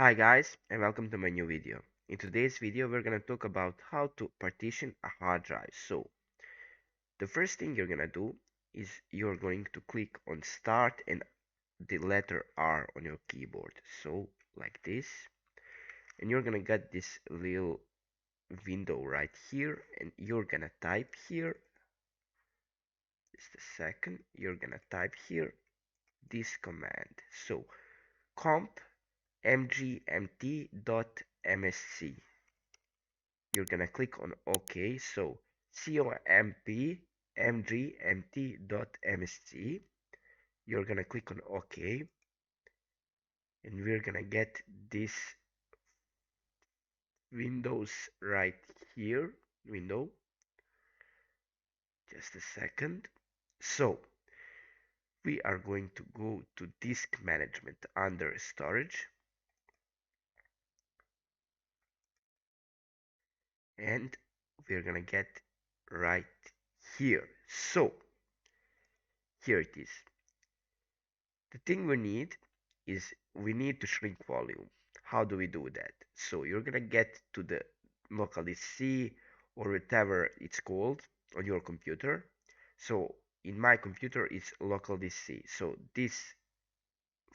Hi guys, and welcome to my new video. In today's video we're gonna talk about how to partition a hard drive. So the first thing you're gonna do is you're going to click on start and the letter R on your keyboard, so like this, and you're gonna get this little window right here, and you're gonna type here, just a second, you're gonna type here this command. So comp mgmt.msc. You're gonna click on OK. So comp mgmt.msc. You're gonna click on OK, and we're gonna get this windows right here. Window. Just a second. So we are going to go to disk management under storage, and we're gonna get right here. So here it is. The thing we need is we need to shrink volume. How do we do that? So you're gonna get to the local C or whatever it's called on your computer. So in my computer it's local C. So this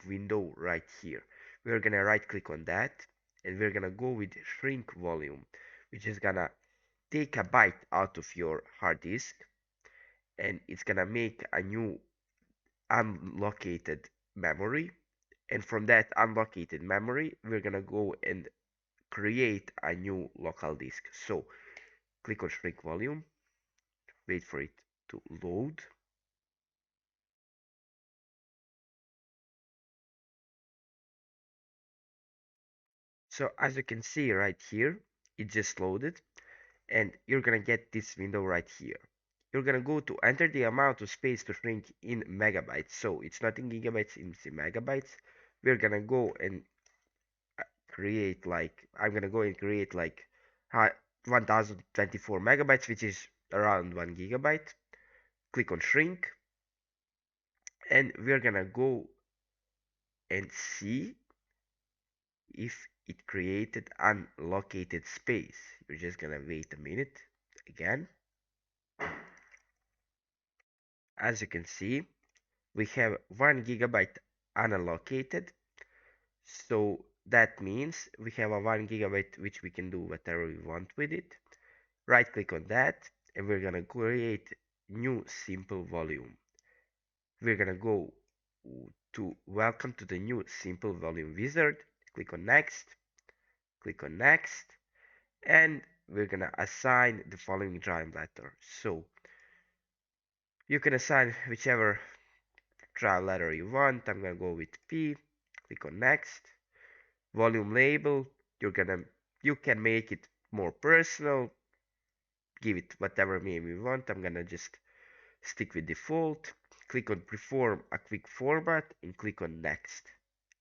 window right here, we're gonna right click on that, and we're gonna go with shrink volume, which is gonna take a byte out of your hard disk, and it's gonna make a new unlocated memory, and from that unlocated memory we're gonna go and create a new local disk. So click on shrink volume, wait for it to load. So as you can see right here, it just loaded, and you're gonna get this window right here. You're gonna go to enter the amount of space to shrink in megabytes. So it's not in gigabytes, it's in megabytes. We're gonna go and create like, I'm gonna go and create like 1024 megabytes, which is around 1 gigabyte. Click on shrink, and we're gonna go and see if it created unlocated space. You're just gonna wait a minute again. As you can see, we have 1 gigabyte unallocated, so that means we have a 1 gigabyte which we can do whatever we want with it. Right click on that, and we're gonna create new simple volume. We're gonna go to welcome to the new simple volume wizard. Click on next, and we're gonna assign the following drive letter. So you can assign whichever drive letter you want. I'm gonna go with P. Click on next. Volume label, you can make it more personal, give it whatever name you want. I'm gonna just stick with default. Click on perform a quick format and click on next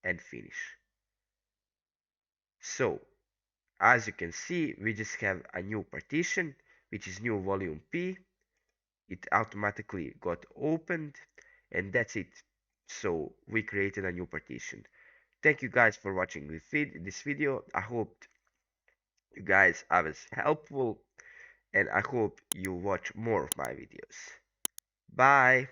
and finish. So as you can see, we just have a new partition, which is new volume P. It automatically got opened, and that's it. So we created a new partition. Thank you guys for watching this video. I hope you guys I was helpful, and I hope you watch more of my videos. Bye.